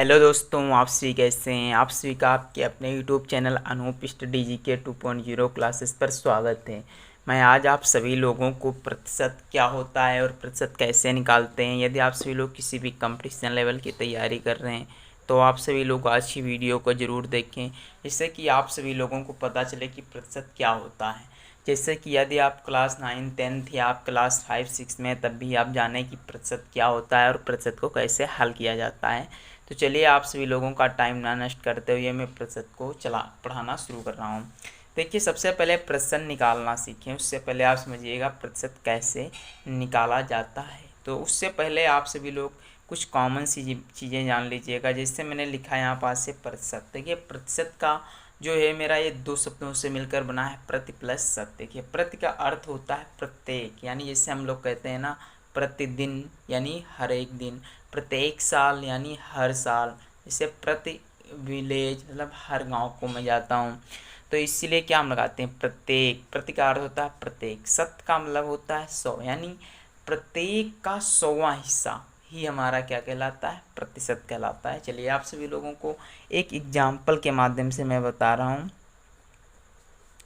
Hello दोस्तों, आप सभी कैसे हैं। आप सभी का आपके अपने YouTube channel Anoop study GK 2.0 classes पर स्वागत है। मैं आज आप सभी लोगों को प्रतिशत क्या होता है और प्रतिशत कैसे निकालते हैं, यदि आप सभी लोग किसी भी कंपटीशन लेवल की तैयारी कर रहे हैं तो आप सभी लोग आज की वीडियो को ज़रूर देखें, जिससे कि आप सभी लोगों को पता चले कि प्रतिशत क्या होता है। जैसे कि यदि आप क्लास 9, 10th या आप क्लास 5, 6 में, तब भी आप जानें कि प्रतिशत क्या होता है और प्रतिशत को कैसे हल किया जाता है। तो चलिए, आप सभी लोगों का टाइम ना नष्ट करते हुए मैं प्रतिशत को पढ़ाना शुरू कर रहा हूँ। देखिए, सबसे पहले प्रतिशत निकालना सीखें। उससे पहले आप समझिएगा प्रतिशत कैसे निकाला जाता है। तो उससे पहले आप सभी लोग कुछ कॉमन सी चीज़ें जान लीजिएगा। जैसे मैंने लिखा है यहाँ पास से प्रतिशत। देखिए, प्रतिशत का जो है मेरा ये दो शब्दों से मिलकर बना है, प्रति प्लस शत। देखिए, प्रति का अर्थ होता है प्रत्येक, यानी जैसे हम लोग कहते हैं ना प्रतिदिन, यानी हर एक दिन। प्रत्येक साल यानी हर साल। जैसे प्रति विलेज मतलब हर गांव को मैं जाता हूँ, तो इसीलिए क्या हम लगाते हैं प्रत्येक। प्रति का अर्थ होता है प्रत्येक। शत का मतलब होता है 100, यानी प्रत्येक का 100वां हिस्सा ही हमारा क्या कहलाता है, प्रतिशत कहलाता है। चलिए, आप सभी लोगों को एक एग्जाम्पल के माध्यम से मैं बता रहा हूँ।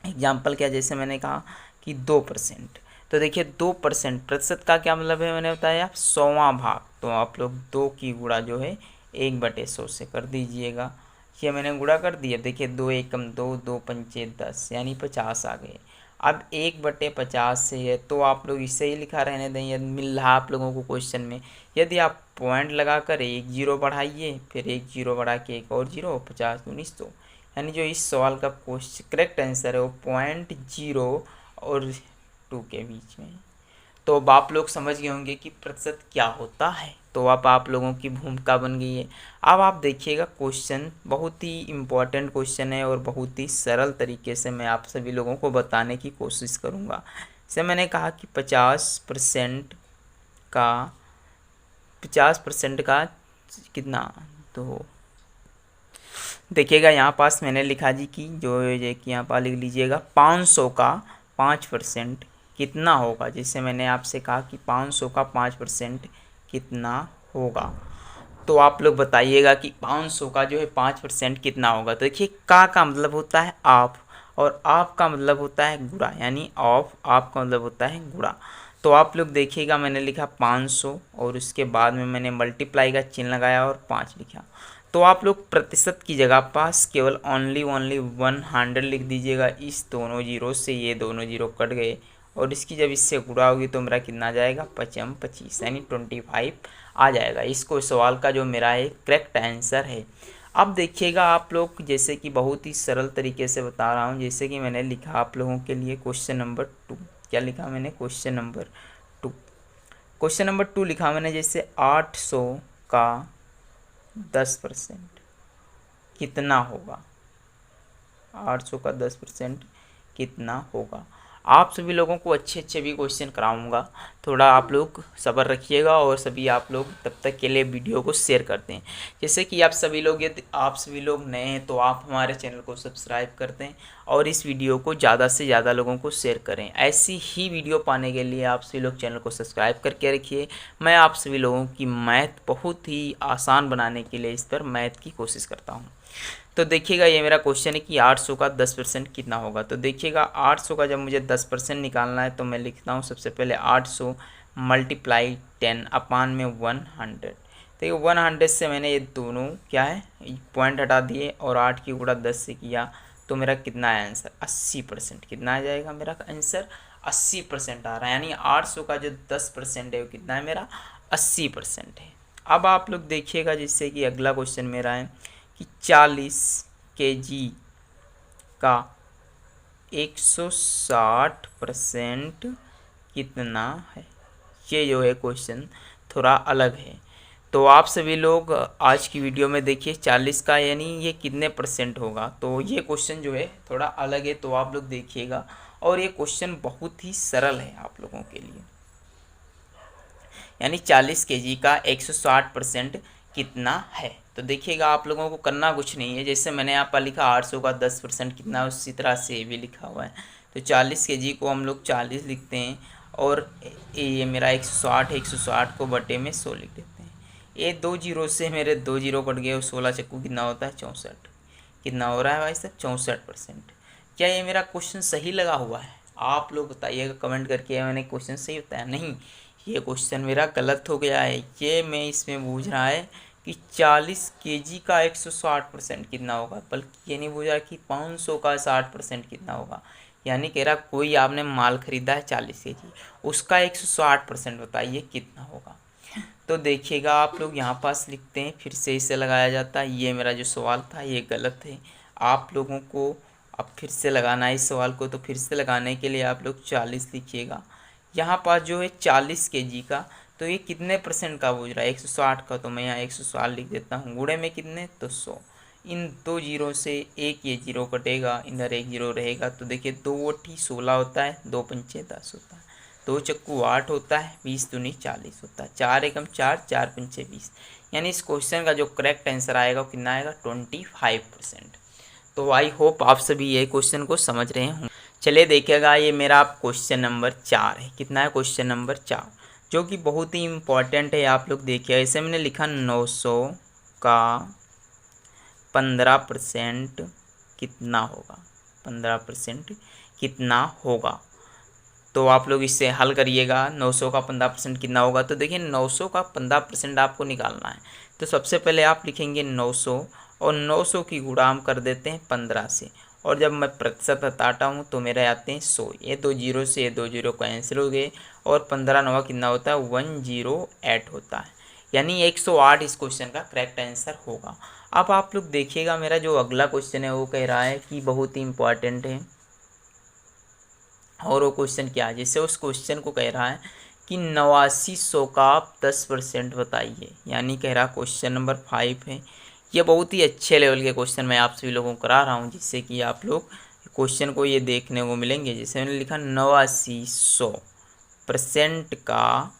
एग्जाम्पल क्या, जैसे मैंने कहा कि 2%। तो देखिए, 2% प्रतिशत का क्या मतलब है, मैंने बताया 100वां भाग। तो आप लोग 2 की गुणा जो है 1/100 से कर दीजिएगा। ये मैंने गुणा कर दिया। देखिए, 2 एकम 2, 2 पंचे 10, यानी 50 आ गए। अब 1/50 से है तो आप लोग इसे ही लिखा रहने दें। यदि मिल रहा आप लोगों को क्वेश्चन में, यदि आप पॉइंट लगाकर एक जीरो बढ़ाइए, फिर एक जीरो बढ़ा के एक और जीरो, 50 दूनी 100, यानी जो इस सवाल का करेक्ट आंसर है वो 0.0 और 2 के बीच में। तो अब आप लोग समझ गए होंगे कि प्रतिशत क्या होता है। तो अब आप लोगों की भूमिका बन गई है। अब आप देखिएगा, क्वेश्चन बहुत ही इम्पोर्टेंट क्वेश्चन है और बहुत ही सरल तरीके से मैं आप सभी लोगों को बताने की कोशिश करूँगा। जैसे मैंने कहा कि 50% का कितना, तो देखिएगा यहाँ पास मैंने लिखा जी कि जो ये कि यहाँ पर लिख लीजिएगा 500 का 5% कितना होगा। जैसे मैंने आपसे कहा कि 500 का 5% कितना होगा, तो आप लोग बताइएगा कि 500 का जो है 5% कितना होगा। तो देखिए, का मतलब होता है आप, और आप का मतलब होता है गुणा, यानी ऑफ आप का मतलब होता है गुणा। तो आप लोग देखिएगा, मैंने लिखा 500 और उसके बाद में मैंने मल्टीप्लाई का चिन्ह लगाया और 5 लिखा। तो आप लोग प्रतिशत की जगह पास केवल ओनली 100 लिख दीजिएगा। इस दोनों जीरो से ये दोनों जीरो कट गए और इसकी जब इससे गुणा होगी तो मेरा कितना आ जाएगा, 25, यानी 25 आ जाएगा। इसको सवाल का जो मेरा एक करेक्ट आंसर है। अब देखिएगा आप लोग, जैसे कि बहुत ही सरल तरीके से बता रहा हूँ। जैसे कि मैंने लिखा आप लोगों के लिए क्वेश्चन नंबर 2। क्या लिखा मैंने, क्वेश्चन नंबर 2। क्वेश्चन नंबर 2 लिखा मैंने, जैसे 800 का 10% कितना होगा। 800 का 10% कितना होगा। आप सभी लोगों को अच्छे अच्छे भी क्वेश्चन कराऊंगा, थोड़ा आप लोग सब्र रखिएगा और सभी आप लोग तब तक के लिए वीडियो को शेयर करते हैं। जैसे कि आप सभी लोग, यदि आप सभी लोग नए हैं तो आप हमारे चैनल को सब्सक्राइब करते हैं और इस वीडियो को ज़्यादा से ज़्यादा लोगों को शेयर करें। ऐसी ही वीडियो पाने के लिए आप सभी लोग चैनल को सब्सक्राइब करके रखिए। मैं आप सभी लोगों की मैथ बहुत ही आसान बनाने के लिए इस पर मैथ की कोशिश करता हूँ। तो देखिएगा, ये मेरा क्वेश्चन है कि 800 का 10% कितना होगा। तो देखिएगा, 800 का जब मुझे 10% निकालना है तो मैं लिखता हूँ सबसे पहले 800 मल्टीप्लाई 10 अपान में 100। तो ये 100 से मैंने ये दोनों क्या है पॉइंट हटा दिए और 8 की गुणा 10 से किया, तो मेरा कितना है आंसर, 80%। कितना आ जाएगा मेरा आंसर, 80% आ रहा है। यानी 800 का जो 10% है वो कितना है मेरा, 80% है। अब आप लोग देखिएगा, जिससे कि अगला क्वेश्चन मेरा है कि 40 kg का 160% कितना है। ये जो है क्वेश्चन थोड़ा अलग है। तो आप सभी लोग आज की वीडियो में देखिए, 40 का यानी ये कितने परसेंट होगा। तो ये क्वेश्चन जो है थोड़ा अलग है, तो आप लोग देखिएगा। और ये क्वेश्चन बहुत ही सरल है आप लोगों के लिए। यानी 40 kg का 160% कितना है। तो देखिएगा, आप लोगों को करना कुछ नहीं है। जैसे मैंने यहाँ पर लिखा 800 का 10% कितना है, उसी तरह से भी लिखा हुआ है। तो 40 kg को हम लोग 40 लिखते हैं और ये मेरा 160 है, 160 को बटे में 100 लिख देते हैं। ये 2 जीरो से मेरे 2 जीरो कट गए और 16 चक्कू कितना होता है 64। कितना हो रहा है भाई साहब 64%। क्या ये मेरा क्वेश्चन सही लगा हुआ है? आप लोग बताइएगा कमेंट करके, मैंने क्वेश्चन सही बताया? नहीं, ये क्वेश्चन मेरा गलत हो गया है। ये मैं इसमें पूछ रहा है कि 40 केजी का 160% कितना होगा, बल्कि ये नहीं पूछ रहा कि 500 का 60% कितना होगा। यानी कह रहा कोई आपने माल खरीदा है 40 केजी, उसका 160% बताइए कितना होगा। तो देखिएगा आप लोग यहाँ पास लिखते हैं, फिर से इसे लगाया जाता है। ये मेरा जो सवाल था ये गलत है। आप लोगों को अब फिर से लगाना है इस सवाल को, तो फिर से लगाने के लिए आप लोग 40 लिखिएगा। यहाँ पास जो है 40 केजी का, तो ये कितने परसेंट का बोझ रहा है 160 का, तो मैं यहाँ 160 लिख देता हूँ। गुणे में कितने, तो 100। इन 2 जीरो से एक ये जीरो कटेगा, इधर एक जीरो रहेगा, तो देखिए 2 अट्ठी 16 होता है, 2 पंचे 10 होता है, 2 चक्कू 8 होता है, 20 दूनी 40 होता है, 4 एकम 4, 4 पंचे 20। यानी इस क्वेश्चन का जो करेक्ट आंसर आएगा वो कितना आएगा 25%। तो आई होप आप सभी ये क्वेश्चन को समझ रहे हों। चलिए देखिएगा, ये मेरा क्वेश्चन नंबर 4 है। कितना है क्वेश्चन नंबर 4, जो कि बहुत ही इम्पॉर्टेंट है। आप लोग देखिए, इसे मैंने लिखा 900 का 15% कितना होगा, 15% कितना होगा। तो आप लोग इससे हल करिएगा, 900 का 15% कितना होगा। तो देखिए 900 का 15% आपको निकालना है। तो सबसे पहले आप लिखेंगे 900 और 900 की गुणा हम कर देते हैं 15 से, और जब मैं प्रतिशत हटाता हूँ तो मेरे आते हैं 100। ये 2 जीरो से ये 2 जीरो कैंसिल हो गए, और 15 नवा कितना होता है 108 होता है। यानी 108 इस क्वेश्चन का करेक्ट आंसर होगा। अब आप लोग देखिएगा, मेरा जो अगला क्वेश्चन है वो कह रहा है कि बहुत ही इंपॉर्टेंट है। और वो क्वेश्चन क्या है, जैसे उस क्वेश्चन को कह रहा है कि 8900 का आप 10% बताइए। यानी कह रहा क्वेश्चन नंबर 5 है। ये बहुत ही अच्छे लेवल के क्वेश्चन मैं आप सभी लोगों को करा रहा हूँ, जिससे कि आप लोग क्वेश्चन को ये देखने को मिलेंगे। जैसे मैंने लिखा 8900% का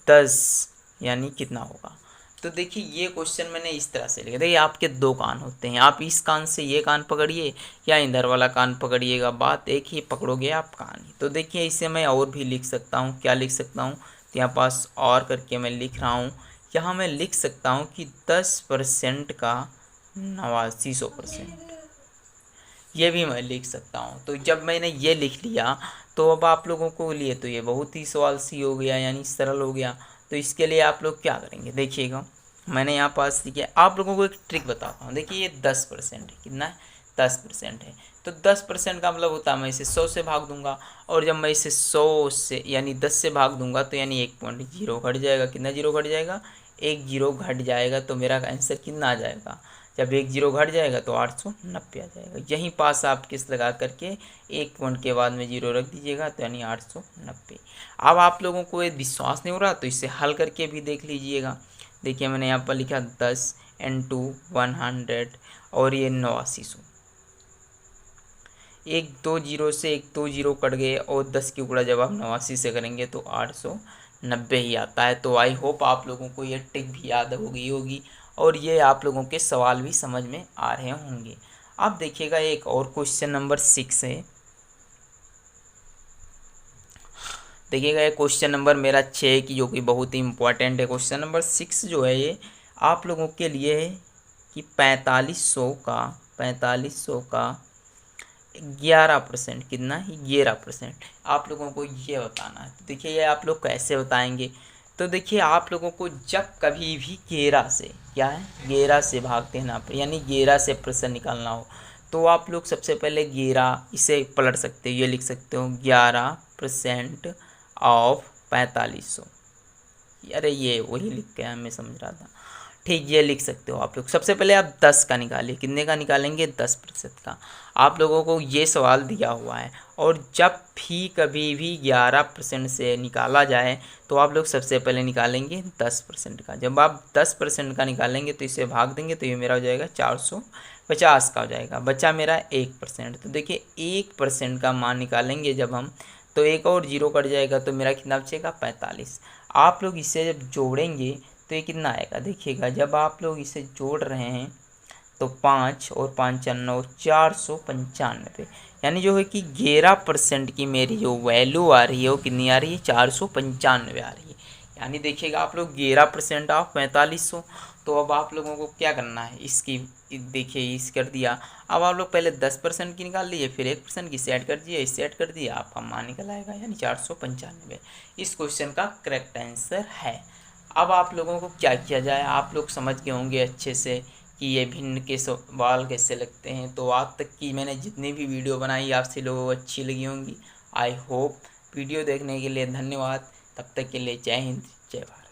10 यानी कितना होगा। तो देखिए ये क्वेश्चन मैंने इस तरह से लिखा। देखिए आपके 2 कान होते हैं, आप इस कान से ये कान पकड़िए या इधर वाला कान पकड़िएगा, बात एक ही, पकड़ोगे आप कान ही। तो देखिए इसे मैं और भी लिख सकता हूँ। क्या लिख सकता हूँ, तो यहाँ पास और करके मैं लिख रहा हूँ। यहाँ मैं लिख सकता हूँ कि 10% का 8900%, ये भी मैं लिख सकता हूँ। तो जब मैंने ये लिख लिया, तो अब आप लोगों को लिए तो ये बहुत ही सवाल सी हो गया, यानी सरल हो गया। तो इसके लिए आप लोग क्या करेंगे, देखिएगा मैंने यहाँ पास लिखा। आप लोगों को एक ट्रिक बताता हूँ। देखिए ये 10% है, कितना है 10% है। तो 10% का मतलब होता है मैं इसे 100 से भाग दूंगा, और जब मैं इसे 100 से यानी 10 से भाग दूंगा तो यानी 1.0 घट जाएगा। कितना जीरो घट जाएगा, 1 जीरो घट जाएगा। तो मेरा आंसर कितना आ जाएगा, जब 1 जीरो घट जाएगा तो 890 आ जाएगा। यहीं पास आप किस लगा करके 1 पॉइंट के बाद में जीरो रख दीजिएगा, तो यानी 890। अब आप लोगों को ये विश्वास नहीं हो रहा तो इसे हल करके भी देख लीजिएगा। देखिए मैंने यहाँ पर लिखा 10 × 100 और ये 8900। 1 2 जीरो से 1 2 जीरो कट गए, और 10 की गुणा जब आप 89 से करेंगे तो 890 ही आता है। तो आई होप आप लोगों को ये ट्रिक भी याद होगी और ये आप लोगों के सवाल भी समझ में आ रहे होंगे। अब देखिएगा एक और क्वेश्चन नंबर 6 है। देखिएगा ये क्वेश्चन नंबर मेरा 6 की, जो कि बहुत ही इंपॉर्टेंट है। क्वेश्चन नंबर 6 जो है ये आप लोगों के लिए है कि 4500 का 11% कितना है 11%, आप लोगों को ये बताना है। तो देखिए ये आप लोग कैसे बताएंगे। तो देखिए आप लोगों को जब कभी भी 11 से, क्या है 11 से भाग देना, यानी 11 से प्रश्न निकालना हो, तो आप लोग सबसे पहले 11 इसे पलट सकते हो। ये लिख सकते हो 11% ऑफ 4500। अरे ये वही लिख के मैं समझ रहा था, ठीक। ये लिख सकते हो आप लोग। सबसे पहले आप 10 का निकालिए। कितने का निकालेंगे, 10% का। आप लोगों को ये सवाल दिया हुआ है, और जब भी कभी भी 11% से निकाला जाए तो आप लोग सबसे पहले निकालेंगे 10% का। जब आप 10% का निकालेंगे तो इसे भाग देंगे, तो ये मेरा हो जाएगा 450 का हो जाएगा। बचा मेरा 1%। तो देखिए 1% का मान निकालेंगे जब हम, तो एक और जीरो कट जाएगा, तो मेरा कितना बचेगा 45। आप लोग इसे जब जोड़ेंगे तो ये कितना आएगा, देखिएगा जब आप लोग इसे जोड़ रहे हैं तो 5 और 5 9 495, यानी जो है कि 11% की मेरी जो वैल्यू आ रही है वो कितनी आ रही है 495 आ रही है। यानी देखिएगा आप लोग 11% ऑफ 4500। तो अब आप लोगों को क्या करना है, इसकी देखिए इस कर दिया। अब आप लोग पहले 10% की निकाल लीजिए, फिर 1% की सेट कर दिए, सेट कर दिया, आपका मान निकल आएगा, यानी 495 इस क्वेश्चन का करेक्ट आंसर है। अब आप लोगों को क्या किया जाए, आप लोग समझ गए होंगे अच्छे से कि ये भिन्न के सवाल कैसे लगते हैं। तो आज तक की मैंने जितनी भी वीडियो बनाई आपसे लोगों को अच्छी लगी होंगी। I hope. वीडियो देखने के लिए धन्यवाद। तब तक के लिए जय हिंद, जय भारत।